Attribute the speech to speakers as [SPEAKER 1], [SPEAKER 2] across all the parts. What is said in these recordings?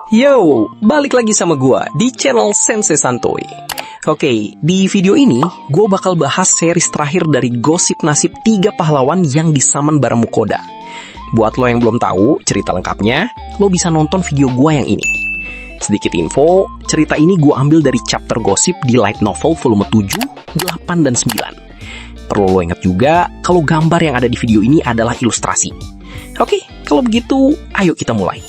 [SPEAKER 1] Yo, balik lagi sama gua di channel Sensei Santuy. Oke, di video ini gua bakal bahas series terakhir dari gosip nasib 3 pahlawan yang disaman bareng Mukoda. Buat lo yang belum tahu cerita lengkapnya, lo bisa nonton video gua yang ini. Sedikit info, cerita ini gua ambil dari chapter gosip di light novel volume 7, 8, dan 9. Perlu lo ingat juga kalau gambar yang ada di video ini adalah ilustrasi. Oke, kalau begitu ayo kita mulai.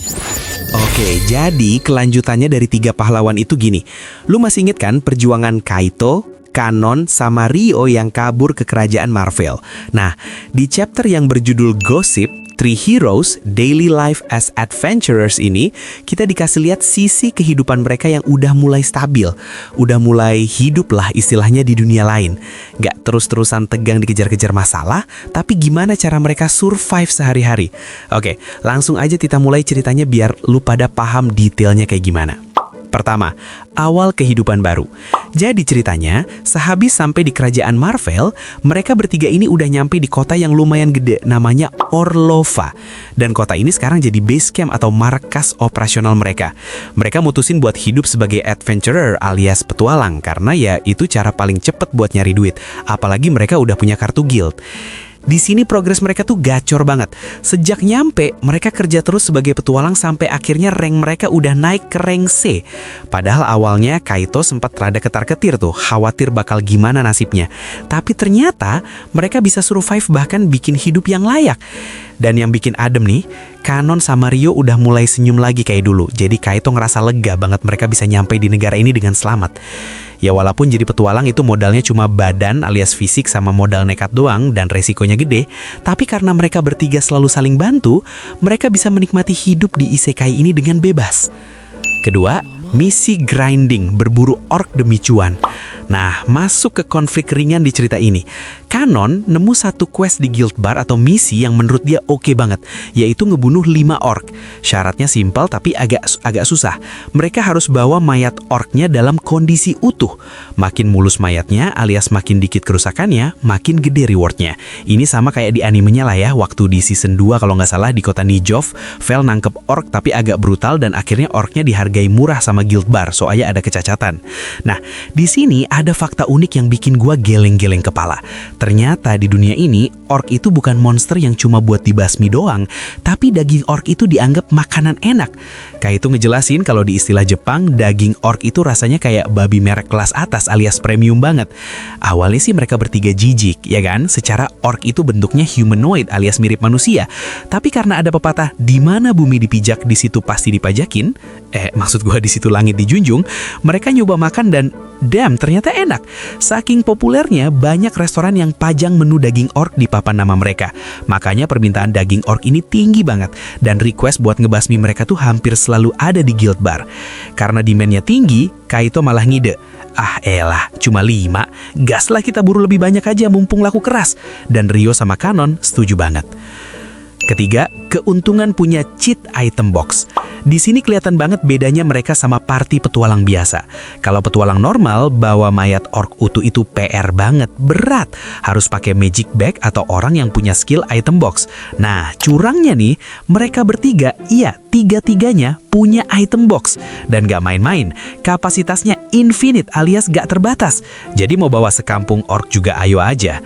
[SPEAKER 2] Oke, jadi kelanjutannya dari 3 pahlawan itu gini. Lu masih inget kan perjuangan Kaito, Kanon, sama Ryo yang kabur ke kerajaan Marvel? Nah, di chapter yang berjudul Gossip, Three Heroes, Daily Life as Adventurers ini, kita dikasih lihat sisi kehidupan mereka yang udah mulai stabil. Udah mulai hidup lah istilahnya di dunia lain. Gak terus-terusan tegang dikejar-kejar masalah, tapi gimana cara mereka survive sehari-hari. Oke, langsung aja kita mulai ceritanya biar lu pada paham detailnya kayak gimana. Pertama, awal kehidupan baru. Jadi ceritanya, sehabis sampai di kerajaan Marvel, mereka bertiga ini udah nyampe di kota yang lumayan gede, namanya Orlova. Dan kota ini sekarang jadi base camp atau markas operasional mereka. Mereka mutusin buat hidup sebagai adventurer alias petualang, karena ya itu cara paling cepet buat nyari duit. Apalagi mereka udah punya kartu guild. Di sini progres mereka tuh gacor banget. Sejak nyampe, mereka kerja terus sebagai petualang sampai akhirnya rank mereka udah naik ke rank C. Padahal awalnya Kaito sempat rada ketar-ketir tuh, khawatir bakal gimana nasibnya. Tapi ternyata mereka bisa survive bahkan bikin hidup yang layak. Dan yang bikin adem nih, Kanon sama Ryo udah mulai senyum lagi kayak dulu. Jadi Kaito ngerasa lega banget mereka bisa nyampe di negara ini dengan selamat. Ya walaupun jadi petualang itu modalnya cuma badan alias fisik sama modal nekat doang dan resikonya gede, tapi karena mereka bertiga selalu saling bantu, mereka bisa menikmati hidup di isekai ini dengan bebas. Kedua, misi grinding, berburu orc demi cuan. Nah, masuk ke konflik ringan di cerita ini. Kanon nemu satu quest di guild bar atau misi yang menurut dia oke banget, yaitu ngebunuh 5 orc. Syaratnya simpel tapi agak susah. Mereka harus bawa mayat orcnya dalam kondisi utuh. Makin mulus mayatnya alias makin dikit kerusakannya, makin gede rewardnya. Ini sama kayak di animenya lah ya, waktu di season 2 kalau nggak salah di kota Nijov, Vel nangkep orc tapi agak brutal dan akhirnya orcnya dihargai murah sama guild bar, soalnya ada kecacatan. Nah, di sini ada fakta unik yang bikin gua geleng-geleng kepala. Ternyata di dunia ini, orc itu bukan monster yang cuma buat dibasmi doang, tapi daging orc itu dianggap makanan enak. Kayak itu ngejelasin kalau di istilah Jepang, daging orc itu rasanya kayak babi merek kelas atas alias premium banget. Awalnya sih mereka bertiga jijik, ya kan? Secara orc itu bentuknya humanoid alias mirip manusia. Tapi karena ada pepatah, di mana bumi dipijak, di situ pasti dipajakin. Maksud gua di situ langit dijunjung. Mereka nyoba makan dan damn, ternyata enak. Saking populernya, banyak restoran yang pajang menu daging orc di papan nama mereka. Makanya permintaan daging orc ini tinggi banget. Dan request buat ngebasmi mereka tuh hampir selalu ada di guild bar. Karena demand-nya tinggi, Kaito malah ngide. Elah, cuma 5. Gas lah kita buru lebih banyak aja mumpung laku keras. Dan Ryo sama Kanon setuju banget. Ketiga, keuntungan punya cheat item box. Di sini kelihatan banget bedanya mereka sama party petualang biasa. Kalau petualang normal, bawa mayat orc utuh itu PR banget, berat. Harus pakai magic bag atau orang yang punya skill item box. Nah, curangnya nih, mereka bertiga, iya, tiga-tiganya punya item box. Dan gak main-main, kapasitasnya infinite alias gak terbatas. Jadi mau bawa sekampung orc juga ayo aja.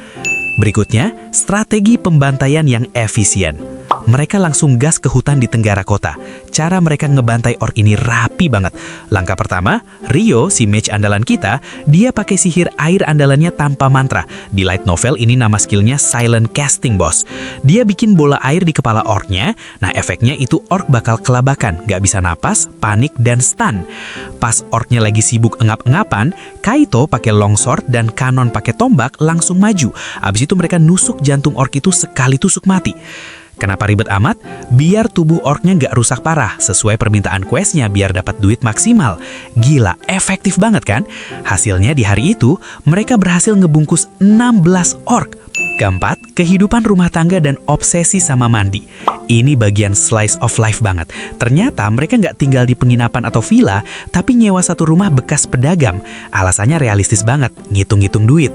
[SPEAKER 2] Berikutnya, strategi pembantaian yang efisien. Mereka langsung gas ke hutan di tenggara kota. Cara mereka ngebantai orc ini rapi banget. Langkah pertama, Ryo, si mage andalan kita, dia pakai sihir air andalannya tanpa mantra. Di light novel ini nama skillnya Silent Casting Boss. Dia bikin bola air di kepala orcnya. Nah, efeknya itu orc bakal kelabakan, gak bisa napas, panik, dan stun. Pas orcnya lagi sibuk engap-engapan, Kaito pakai longsword dan Kanon pakai tombak langsung maju. Abis itu mereka nusuk jantung orc itu sekali tusuk mati. Kenapa ribet amat? Biar tubuh orcnya nggak rusak parah, sesuai permintaan questnya biar dapat duit maksimal. Gila, efektif banget kan? Hasilnya di hari itu, mereka berhasil ngebungkus 16 orc. Keempat, kehidupan rumah tangga dan obsesi sama mandi. Ini bagian slice of life banget. Ternyata mereka nggak tinggal di penginapan atau villa, tapi nyewa satu rumah bekas pedagang. Alasannya realistis banget, ngitung-ngitung duit.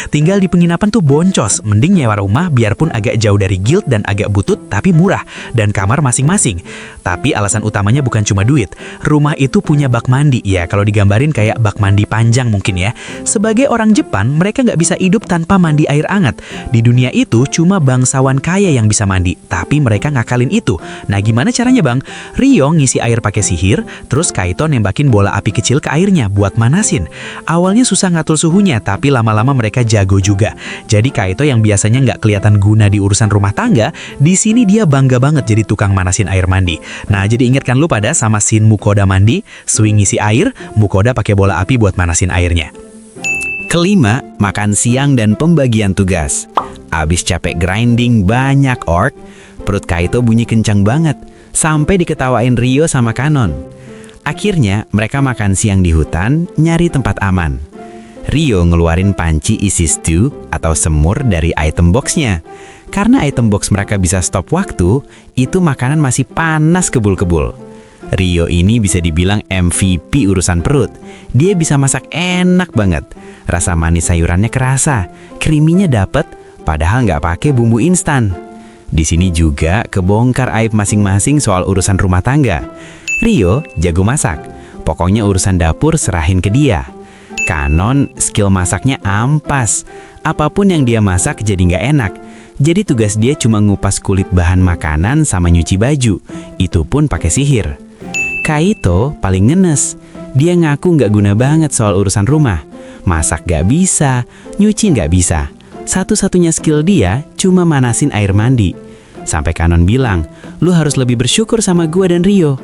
[SPEAKER 2] Tinggal di penginapan tuh boncos, mending nyewa rumah biarpun agak jauh dari guild dan agak butut, tapi murah, dan kamar masing-masing.
[SPEAKER 3] Tapi alasan utamanya bukan cuma duit. Rumah itu punya bak mandi. Ya, kalau digambarin kayak bak mandi panjang mungkin ya. Sebagai orang Jepang, mereka nggak bisa hidup tanpa mandi air hangat. Di dunia itu cuma bangsawan kaya yang bisa mandi. Tapi mereka ngakalin itu. Nah, gimana caranya bang? Ryo ngisi air pakai sihir, terus Kaito nembakin bola api kecil ke airnya buat manasin. Awalnya susah ngatur suhunya, tapi lama-lama mereka jago juga. Jadi Kaito yang biasanya nggak kelihatan guna di urusan rumah tangga, di sini dia bangga banget jadi tukang manasin air mandi. Nah, jadi ingatkan lu pada sama scene Mukoda mandi, swing ngisi air, Mukoda pakai bola api buat manasin airnya.
[SPEAKER 2] Kelima, makan siang dan pembagian tugas. Abis capek grinding banyak orc, perut Kaito bunyi kencang banget, sampai diketawain Ryo sama Kanon. Akhirnya, mereka makan siang di hutan, nyari tempat aman. Ryo ngeluarin panci isi stew atau semur dari item box-nya. Karena item box mereka bisa stop waktu, itu makanan masih panas kebul-kebul. Ryo ini bisa dibilang MVP urusan perut. Dia bisa masak enak banget. Rasa manis sayurannya kerasa, creamy-nya dapet, padahal nggak pakai bumbu instan. Di sini juga kebongkar aib masing-masing soal urusan rumah tangga. Ryo jago masak, pokoknya urusan dapur serahin ke dia. Kanon skill masaknya ampas, apapun yang dia masak jadi nggak enak. Jadi tugas dia cuma ngupas kulit bahan makanan sama nyuci baju, itu pun pakai sihir. Kaito paling ngenes, dia ngaku nggak guna banget soal urusan rumah. Masak nggak bisa, nyuci nggak bisa. Satu-satunya skill dia cuma manasin air mandi. Sampai Kanon bilang, lu harus lebih bersyukur sama gua dan Ryo.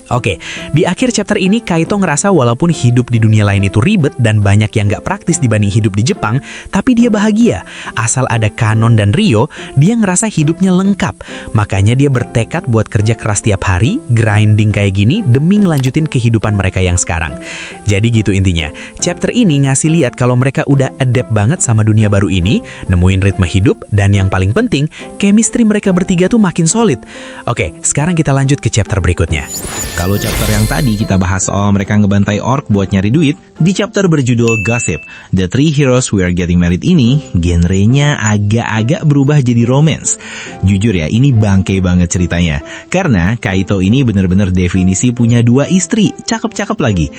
[SPEAKER 3] Oke, di akhir chapter ini Kaito ngerasa walaupun hidup di dunia lain itu ribet dan banyak yang nggak praktis dibanding hidup di Jepang, tapi dia bahagia. Asal ada Kanon dan Ryo, dia ngerasa hidupnya lengkap. Makanya dia bertekad buat kerja keras tiap hari, grinding kayak gini, demi ngelanjutin kehidupan mereka yang sekarang. Jadi gitu intinya, chapter ini ngasih lihat kalau mereka udah adapt banget sama dunia baru ini, nemuin ritme hidup, dan yang paling penting, chemistry mereka bertiga tuh makin solid. Oke, sekarang kita lanjut ke chapter berikutnya.
[SPEAKER 4] Kalau chapter yang tadi kita bahas soal mereka ngebantai orc buat nyari duit, di chapter berjudul Gossip, The Three Heroes We Are Getting Married ini, genrenya agak-agak berubah jadi romance. Jujur ya, ini bangke banget ceritanya. Karena Kaito ini bener-bener definisi punya 2 istri, cakep-cakep lagi.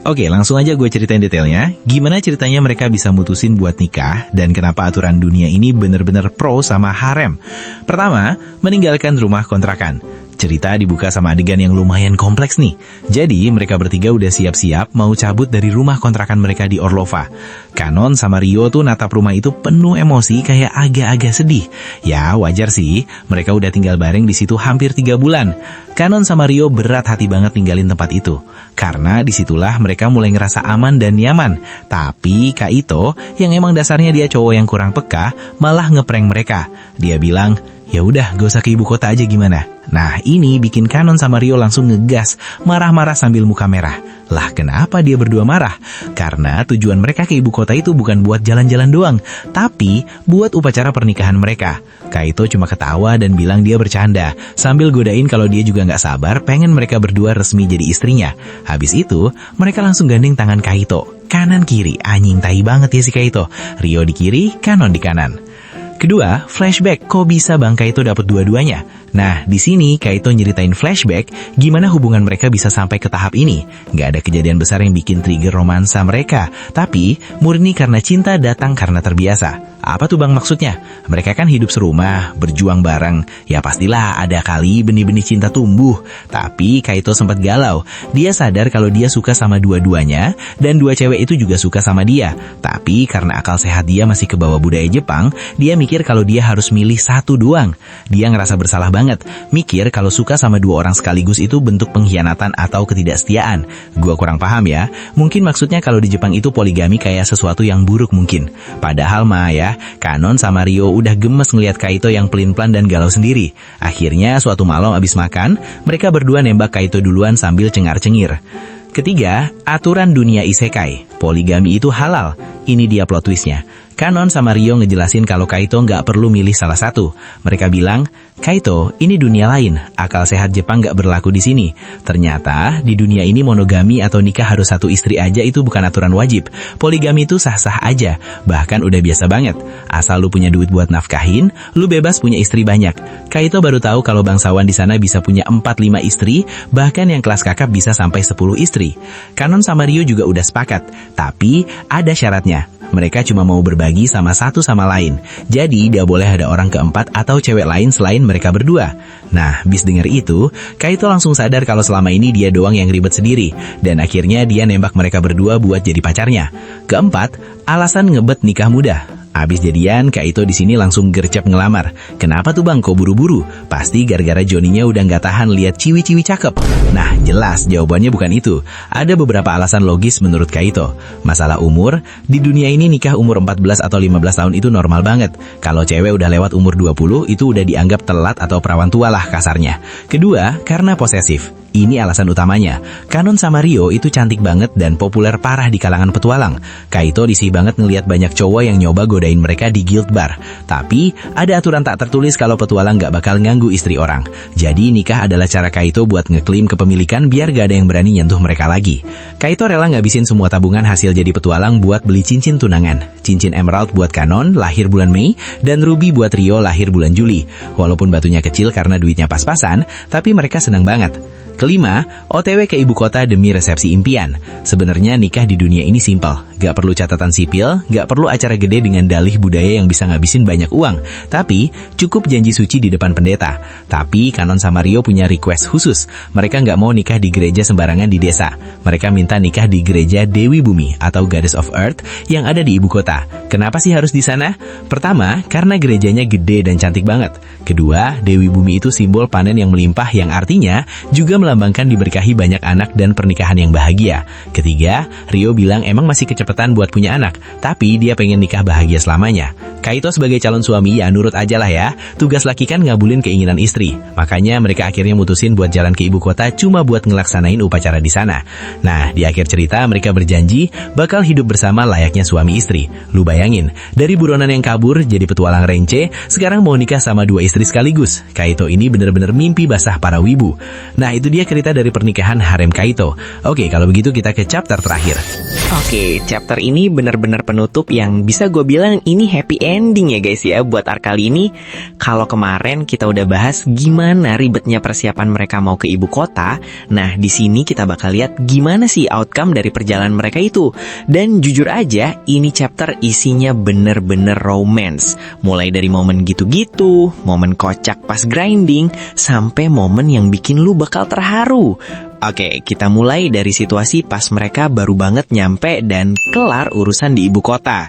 [SPEAKER 4] Oke, langsung aja gue ceritain detailnya. Gimana ceritanya mereka bisa mutusin buat nikah, dan kenapa aturan dunia ini bener-bener pro sama harem. Pertama, meninggalkan rumah kontrakan. Cerita dibuka sama adegan yang lumayan kompleks nih. Jadi mereka bertiga udah siap-siap mau cabut dari rumah kontrakan mereka di Orlova. Kanon sama Ryo tuh natap rumah itu penuh emosi kayak agak-agak sedih. Ya wajar sih, mereka udah tinggal bareng di situ hampir 3 bulan. Kanon sama Ryo berat hati banget tinggalin tempat itu. Karena disitulah mereka mulai ngerasa aman dan nyaman. Tapi Kaito, yang emang dasarnya dia cowok yang kurang peka, malah ngeprank mereka. Dia bilang, ya udah, gak usah ke ibu kota aja gimana. Nah, ini bikin Kanon sama Ryo langsung ngegas, marah-marah sambil muka merah. Lah, kenapa dia berdua marah? Karena tujuan mereka ke ibu kota itu bukan buat jalan-jalan doang, tapi buat upacara pernikahan mereka. Kaito cuma ketawa dan bilang dia bercanda, sambil godain kalau dia juga nggak sabar pengen mereka berdua resmi jadi istrinya. Habis itu, mereka langsung gandeng tangan Kaito. Kanan kiri, anjing tai banget ya si Kaito. Ryo di kiri, Kanon di kanan. Kedua, flashback. Kok bisa Bang Kaito dapat dua-duanya? Nah, di sini Kaito nyeritain flashback gimana hubungan mereka bisa sampai ke tahap ini. Gak ada kejadian besar yang bikin trigger romansa mereka, tapi murni karena cinta datang karena terbiasa. Apa tuh Bang maksudnya? Mereka kan hidup serumah, berjuang bareng. Ya pastilah ada kali benih-benih cinta tumbuh. Tapi Kaito sempat galau. Dia sadar kalau dia suka sama dua-duanya, dan dua cewek itu juga suka sama dia. Tapi karena akal sehat dia masih kebawa budaya Jepang, dia mikir kalau dia harus milih satu doang. Dia ngerasa bersalah banget, mikir kalau suka sama 2 orang sekaligus itu bentuk pengkhianatan atau ketidaksetiaan. Gua kurang paham ya. Mungkin maksudnya kalau di Jepang itu poligami kayak sesuatu yang buruk mungkin. Padahal mah ya, Kanon sama Ryo udah gemes ngeliat Kaito yang pelin-pelan dan galau sendiri. Akhirnya suatu malam abis makan, mereka berdua nembak Kaito duluan sambil cengar-cengir. Ketiga, aturan dunia isekai. Poligami itu halal. Ini dia plot twistnya. Kanon sama Ryo ngejelasin kalau Kaito nggak perlu milih salah satu. Mereka bilang, Kaito, ini dunia lain. Akal sehat Jepang nggak berlaku di sini. Ternyata, di dunia ini monogami atau nikah harus satu istri aja itu bukan aturan wajib. Poligami itu sah-sah aja. Bahkan udah biasa banget. Asal lu punya duit buat nafkahin, lu bebas punya istri banyak. Kaito baru tahu kalau bangsawan di sana bisa punya 4-5 istri, bahkan yang kelas kakap bisa sampai 10 istri. Kanon sama Ryo juga udah sepakat. Tapi, ada syaratnya. Mereka cuma mau berbagi sama satu sama lain. Jadi, tidak boleh ada orang keempat atau cewek lain selain mereka berdua. Nah, bis denger itu, Kaito langsung sadar kalau selama ini dia doang yang ribet sendiri. Dan akhirnya dia nembak mereka berdua buat jadi pacarnya. Keempat, alasan ngebet nikah muda. Abis jadian, Kaito di sini langsung gercep ngelamar. Kenapa tuh bang, kok buru-buru? Pasti gara-gara Johnny-nya udah nggak tahan lihat ciwi-ciwi cakep. Nah, jelas jawabannya bukan itu. Ada beberapa alasan logis menurut Kaito. Masalah umur, di dunia ini nikah umur 14 atau 15 tahun itu normal banget. Kalau cewek udah lewat umur 20, itu udah dianggap telat atau perawan tua lah kasarnya. Kedua, karena posesif. Ini alasan utamanya. Kanon sama Ryo itu cantik banget dan populer parah di kalangan petualang. Kaito risih banget ngelihat banyak cowok yang nyoba godain mereka di guild bar. Tapi, ada aturan tak tertulis kalau petualang gak bakal ganggu istri orang. Jadi, nikah adalah cara Kaito buat ngeklaim kepemilikan biar gak ada yang berani nyentuh mereka lagi. Kaito rela ngabisin semua tabungan hasil jadi petualang buat beli cincin tunangan. Cincin emerald buat Kanon, lahir bulan Mei, dan ruby buat Ryo, lahir bulan Juli. Walaupun batunya kecil karena duitnya pas-pasan, tapi mereka senang banget. Kelima, OTW ke ibu kota demi resepsi impian. Sebenarnya nikah di dunia ini simpel. Gak perlu catatan sipil, gak perlu acara gede dengan dalih budaya yang bisa ngabisin banyak uang. Tapi, cukup janji suci di depan pendeta. Tapi, Kanon sama Ryo punya request khusus. Mereka gak mau nikah di gereja sembarangan di desa. Mereka minta nikah di gereja Dewi Bumi atau Goddess of Earth yang ada di ibu kota. Kenapa sih harus di sana? Pertama, karena gerejanya gede dan cantik banget. Kedua, Dewi Bumi itu simbol panen yang melimpah yang artinya juga melambangkan diberkahi banyak anak dan pernikahan yang bahagia. Ketiga, Ryo bilang emang masih kecepatan buat punya anak, tapi dia pengen nikah bahagia selamanya. Kaito sebagai calon suami ya nurut aja lah ya. Tugas laki kan ngabulin keinginan istri. Makanya mereka akhirnya mutusin buat jalan ke ibu kota cuma buat ngelaksanain upacara di sana. Nah, di akhir cerita mereka berjanji bakal hidup bersama layaknya suami istri. Lu bayangin, dari buronan yang kabur jadi petualang rence, sekarang mau nikah sama 2 istri sekaligus. Kaito ini bener-bener mimpi basah para wibu. Nah, itu dia cerita dari pernikahan harem Kaito. Oke, kalau begitu kita ke chapter terakhir.
[SPEAKER 1] Oke, chapter ini benar-benar penutup yang bisa gue bilang ini happy ending ya guys ya buat arc kali ini. Kalau kemarin kita udah bahas gimana ribetnya persiapan mereka mau ke ibu kota, nah di sini kita bakal lihat gimana sih outcome dari perjalanan mereka itu. Dan jujur aja, ini chapter isinya bener-bener romance. Mulai dari momen gitu-gitu, momen kocak pas grinding, sampai momen yang bikin lu bakal terharu. Oke, kita mulai dari situasi pas mereka baru banget nyampe dan kelar urusan di ibu kota.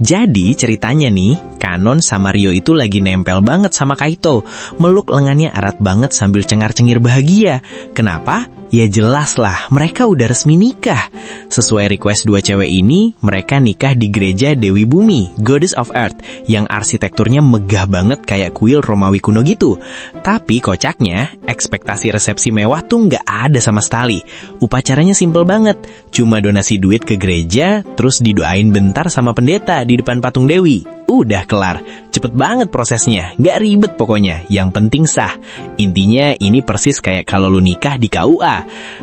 [SPEAKER 1] Jadi ceritanya nih, Kanon sama Ryo itu lagi nempel banget sama Kaito. Meluk lengannya erat banget sambil cengar-cengir bahagia. Kenapa? Ya jelas lah, mereka udah resmi nikah. Sesuai request 2 cewek ini, mereka nikah di gereja Dewi Bumi, Goddess of Earth, yang arsitekturnya megah banget kayak kuil Romawi kuno gitu. Tapi kocaknya, ekspektasi resepsi mewah tuh nggak ada sama sekali. Upacaranya simple banget, cuma donasi duit ke gereja, terus didoain bentar sama pendeta di depan patung Dewi. Udah kelar, cepet banget prosesnya, gak ribet pokoknya, yang penting sah. Intinya ini persis kayak kalau lu nikah di KUA.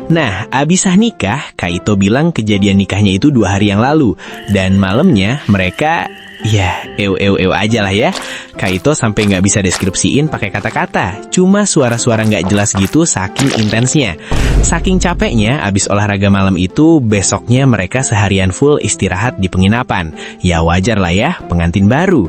[SPEAKER 1] Nah, abis sah nikah, Kaito bilang kejadian nikahnya itu 2 hari yang lalu. Dan malamnya mereka, ya ew aja lah ya. Kaito sampai gak bisa deskripsiin pakai kata-kata, cuma suara-suara gak jelas gitu saking intensnya. Saking capeknya, abis olahraga malam itu, besoknya mereka seharian full istirahat di penginapan. Ya wajar lah ya, pengantin baru.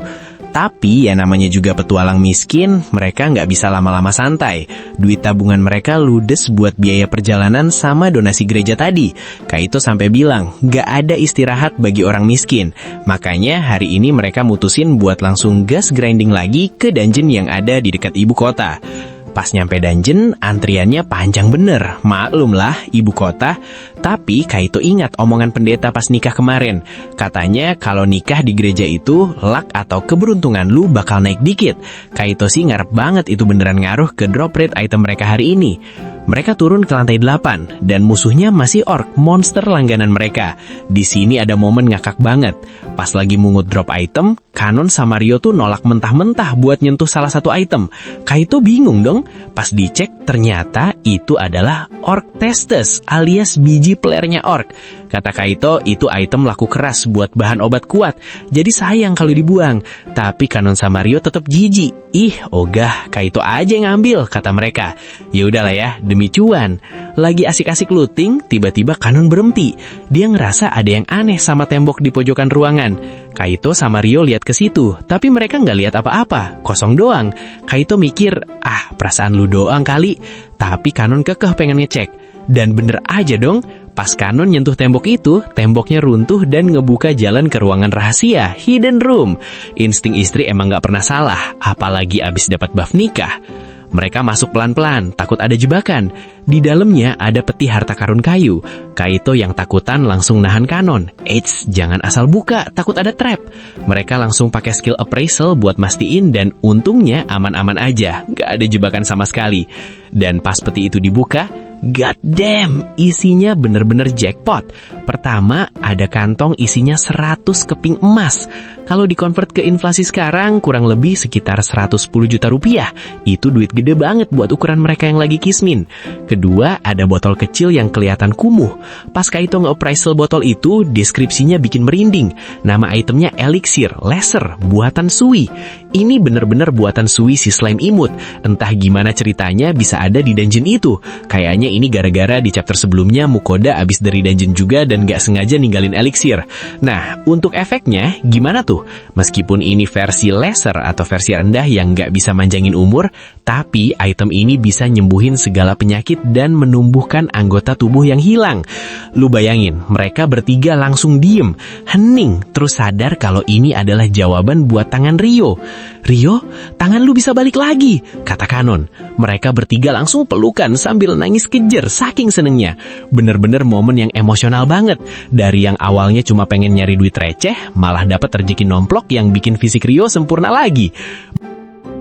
[SPEAKER 1] Tapi ya namanya juga petualang miskin, mereka nggak bisa lama-lama santai. Duit tabungan mereka ludes buat biaya perjalanan sama donasi gereja tadi. Kaito sampai bilang, nggak ada istirahat bagi orang miskin. Makanya hari ini mereka mutusin buat langsung gas grinding lagi ke dungeon yang ada di dekat ibu kota. Pas nyampe dungeon, antriannya panjang bener. Maklum lah, ibu kota. Tapi Kaito ingat omongan pendeta pas nikah kemarin. Katanya kalau nikah di gereja itu, luck atau keberuntungan lu bakal naik dikit. Kaito sih ngarep banget itu beneran ngaruh ke drop rate item mereka hari ini. Mereka turun ke lantai 8 dan musuhnya masih orc, monster langganan mereka. Di sini ada momen ngakak banget. Pas lagi mungut drop item, Kanon sama Ryo tuh nolak mentah-mentah buat nyentuh salah satu item. Kaito bingung dong. Pas dicek ternyata itu adalah orc testes alias biji pelernya orc. Kata Kaito itu item laku keras buat bahan obat kuat. Jadi sayang kalau dibuang. Tapi Kanon sama Ryo tetap jijik. Ih, ogah, Kaito aja yang ngambil, kata mereka. Ya udahlah ya, demi cuan. Lagi asik-asik looting, tiba-tiba Kanon berhenti. Dia ngerasa ada yang aneh sama tembok di pojokan ruangan. Kaito sama Ryo lihat ke situ, tapi mereka nggak lihat apa-apa, kosong doang. Kaito mikir, perasaan lu doang kali. Tapi Kanon kekeh pengen ngecek. Dan bener aja dong, pas Kanon nyentuh tembok itu, temboknya runtuh dan ngebuka jalan ke ruangan rahasia, hidden room. Insting istri emang nggak pernah salah, apalagi abis dapat buff nikah. Mereka masuk pelan-pelan, takut ada jebakan. Di dalamnya ada peti harta karun kayu. Kaito yang takutan langsung nahan Kanon. Eits, jangan asal buka, takut ada trap. Mereka langsung pakai skill appraisal buat mastiin dan untungnya aman-aman aja. Gak ada jebakan sama sekali. Dan pas peti itu dibuka, god damn, isinya bener-bener jackpot. Pertama, ada kantong isinya 100 keping emas. Kalau dikonvert ke inflasi sekarang, kurang lebih sekitar 110 juta rupiah. Itu duit gede banget buat ukuran mereka yang lagi kismin. Kedua, ada botol kecil yang kelihatan kumuh. Pas Kaito nge-appraisal botol itu, deskripsinya bikin merinding. Nama itemnya elixir, laser, buatan Sui. Ini bener-bener buatan Sui si slime imut. Entah gimana ceritanya bisa ada di dungeon itu. Kayaknya ini gara-gara di chapter sebelumnya Mukoda abis dari dungeon juga dan gak sengaja ninggalin elixir. Nah, untuk efeknya gimana tuh? Meskipun ini versi laser atau versi rendah yang gak bisa manjangin umur, tapi item ini bisa nyembuhin segala penyakit dan menumbuhkan anggota tubuh yang hilang. Lu bayangin, mereka bertiga langsung diem, hening, terus sadar kalau ini adalah jawaban buat tangan Ryo. Ryo, tangan lu bisa balik lagi, kata Kanon. Mereka bertiga langsung pelukan sambil nangis kejer saking senengnya. Bener-bener momen yang emosional banget. Dari yang awalnya cuma pengen nyari duit receh, malah dapat rezeki nomplok yang bikin fisik Ryo sempurna lagi.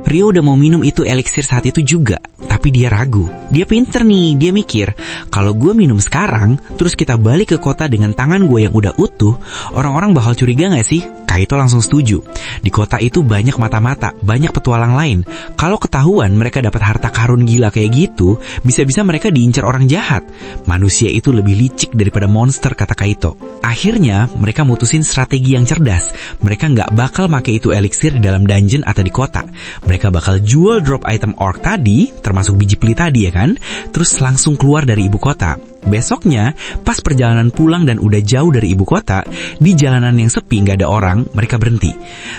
[SPEAKER 2] Ryo udah mau minum itu elixir saat itu juga, tapi dia ragu. Dia pinter nih, dia mikir, kalau gue minum sekarang, terus kita balik ke kota dengan tangan gue yang udah utuh, orang-orang bakal curiga gak sih? Kaito langsung setuju. Di kota itu banyak mata-mata, banyak petualang lain. Kalau ketahuan mereka dapat harta karun gila kayak gitu, bisa-bisa mereka diincar orang jahat. Manusia itu lebih licik daripada monster, kata Kaito. Akhirnya, mereka mutusin strategi yang cerdas. Mereka nggak bakal pakai itu elixir di dalam dungeon atau di kota. Mereka bakal jual drop item orc tadi, termasuk biji peli tadi ya kan, terus langsung keluar dari ibu kota. Besoknya, pas perjalanan pulang dan udah jauh dari ibu kota, di jalanan yang sepi nggak ada orang, mereka berhenti.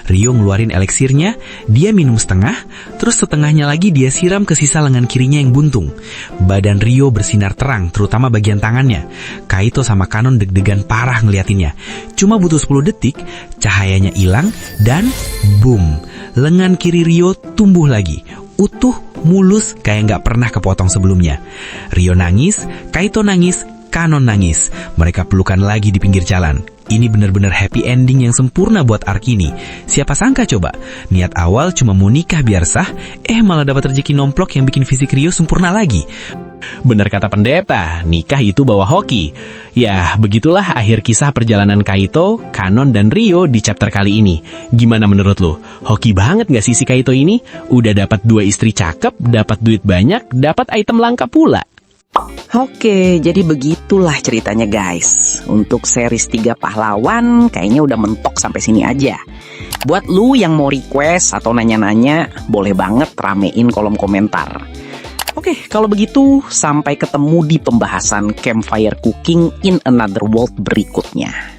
[SPEAKER 2] Ryo ngeluarin elixirnya, dia minum setengah, terus setengahnya lagi dia siram ke sisa lengan kirinya yang buntung. Badan Ryo bersinar terang, terutama bagian tangannya. Kaito sama Kanon deg-degan parah ngeliatinnya. Cuma butuh 10 detik, cahayanya hilang, dan boom, lengan kiri Ryo tumbuh lagi. Utuh, mulus, kayak nggak pernah kepotong sebelumnya. Ryo nangis, Kaito nangis, Kanon nangis. Mereka pelukan lagi di pinggir jalan. Ini benar-benar happy ending yang sempurna buat arc ini. Siapa sangka coba, niat awal cuma mau nikah biar sah, malah dapat rezeki nomplok yang bikin fisik Ryo sempurna lagi.
[SPEAKER 1] Benar kata pendeta, nikah itu bawa hoki. Ya, begitulah akhir kisah perjalanan Kaito, Kanon, dan Ryo di chapter kali ini. Gimana menurut lo? Hoki banget gak sih si Kaito ini? Udah dapat 2 istri cakep, dapat duit banyak, dapat item langka pula.
[SPEAKER 5] Oke, jadi begitulah ceritanya guys. Untuk series 3 pahlawan kayaknya udah mentok sampai sini aja. Buat lu yang mau request atau nanya-nanya, boleh banget ramein kolom komentar. Oke, kalau begitu sampai ketemu di pembahasan Campfire Cooking in Another World berikutnya.